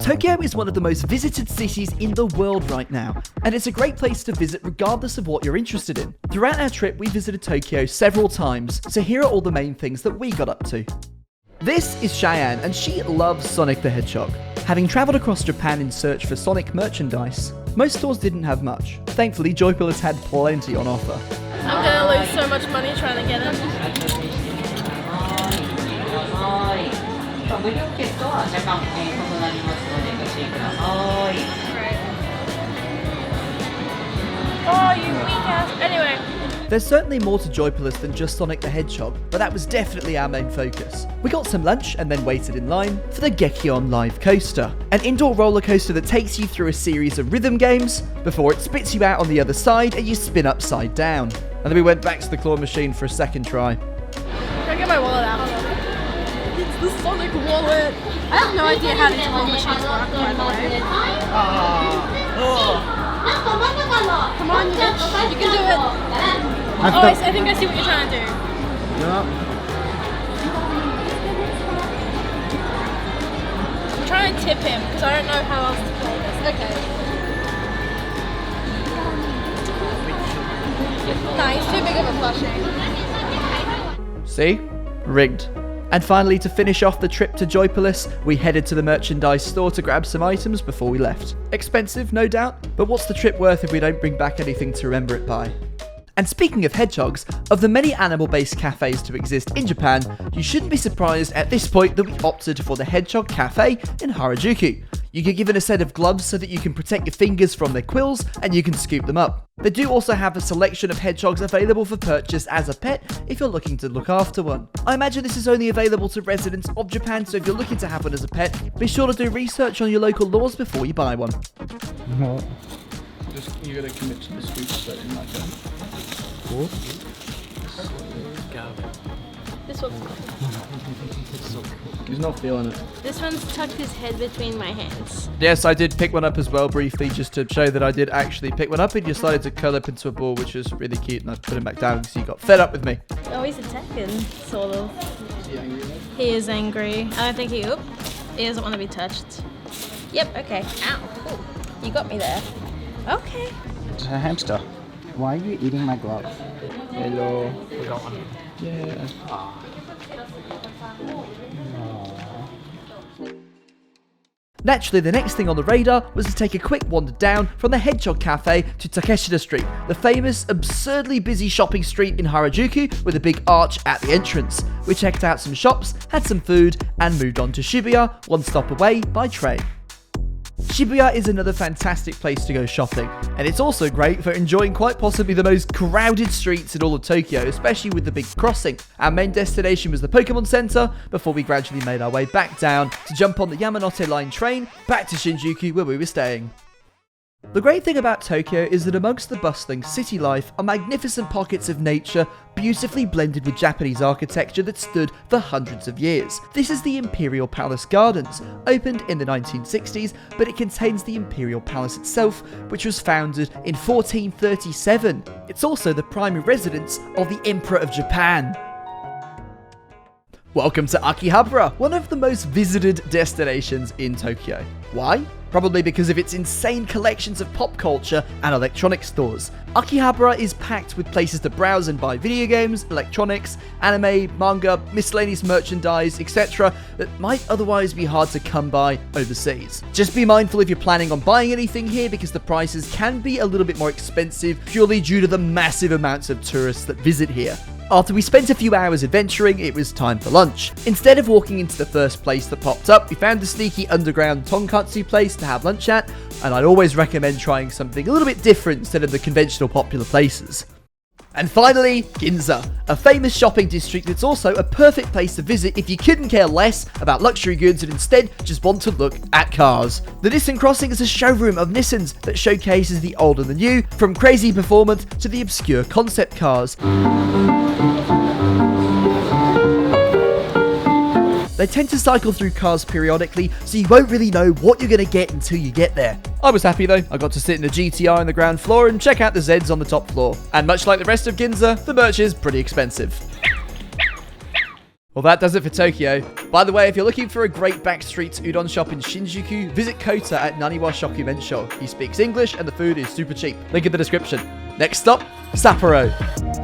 Tokyo is one of the most visited cities in the world right now, and it's a great place to visit regardless of what you're interested in. Throughout our trip, we visited Tokyo several times, so here are all the main things that we got up to. This is Cheyenne, and she loves Sonic the Hedgehog. Having travelled across Japan in search for Sonic merchandise, most stores didn't have much. Thankfully, Joypolis had plenty on offer. I'm gonna lose so much money trying to get him. Oh, you weak ass. Anyway. There's certainly more to Joypolis than just Sonic the Hedgehog, but that was definitely our main focus. We got some lunch and then waited in line for the Gekion Live Coaster, an indoor roller coaster that takes you through a series of rhythm games before it spits you out on the other side and you spin upside down. And then we went back to the claw machine for a second try. Can I get my wallet out? It's the Sonic wallet. I have no idea how these claw machines work, by the way. Come on, bitch. You can do it. I think I see what you're trying to do. Yeah. I'm trying to tip him because I don't know how else to play this. Okay. Nah, he's too big of a plushie. See? Rigged. And finally, to finish off the trip to Joypolis, we headed to the merchandise store to grab some items before we left. Expensive, no doubt, but what's the trip worth if we don't bring back anything to remember it by? And speaking of hedgehogs, of the many animal-based cafes to exist in Japan, you shouldn't be surprised at this point that we opted for the Hedgehog Cafe in Harajuku. You get given a set of gloves so that you can protect your fingers from their quills and you can scoop them up. They do also have a selection of hedgehogs available for purchase as a pet if you're looking to look after one. I imagine this is only available to residents of Japan, so if you're looking to have one as a pet, be sure to do research on your local laws before you buy one. Just, you gotta commit to the scoop so in like that. Cool. This one's He's not feeling it. This one's tucked his head between my hands. Yes, I did pick one up as well briefly, just to show that I did actually pick one up. He decided to curl up into a ball, which was really cute, and I put him back down because he got fed up with me. Oh, he's attacking, sort of. Is he angry though? He is angry. I don't think he doesn't want to be touched. Yep, okay. Ow. Ooh, you got me there. Okay. It's a hamster. Why are you eating my glove? Hello. We got one. Yeah. Naturally, the next thing on the radar was to take a quick wander down from the Hedgehog Cafe to Takeshita Street, the famous, absurdly busy shopping street in Harajuku with a big arch at the entrance. We checked out some shops, had some food, and moved on to Shibuya, one stop away by train. Shibuya is another fantastic place to go shopping, and it's also great for enjoying quite possibly the most crowded streets in all of Tokyo, especially with the big crossing. Our main destination was the Pokemon Center, before we gradually made our way back down to jump on the Yamanote Line train back to Shinjuku where we were staying. The great thing about Tokyo is that amongst the bustling city life are magnificent pockets of nature beautifully blended with Japanese architecture that stood for hundreds of years. This is the Imperial Palace Gardens, opened in the 1960s, but it contains the Imperial Palace itself, which was founded in 1437. It's also the primary residence of the Emperor of Japan. Welcome to Akihabara, one of the most visited destinations in Tokyo. Why? Probably because of its insane collections of pop culture and electronic stores. Akihabara is packed with places to browse and buy video games, electronics, anime, manga, miscellaneous merchandise, etc. that might otherwise be hard to come by overseas. Just be mindful if you're planning on buying anything here because the prices can be a little bit more expensive purely due to the massive amounts of tourists that visit here. After we spent a few hours adventuring, it was time for lunch. Instead of walking into the first place that popped up, we found a sneaky underground tonkatsu place to have lunch at, and I'd always recommend trying something a little bit different instead of the conventional popular places. And finally, Ginza, a famous shopping district that's also a perfect place to visit if you couldn't care less about luxury goods and instead just want to look at cars. The Nissan Crossing is a showroom of Nissans that showcases the old and the new, from crazy performance to the obscure concept cars. They tend to cycle through cars periodically, so you won't really know what you're going to get until you get there. I was happy though. I got to sit in the GTI on the ground floor and check out the Zeds on the top floor. And much like the rest of Ginza, the merch is pretty expensive. Well, that does it for Tokyo. By the way, if you're looking for a great backstreet udon shop in Shinjuku, visit Kota at Naniwa Shoku Bensho. He speaks English and the food is super cheap. Link in the description. Next stop, Sapporo.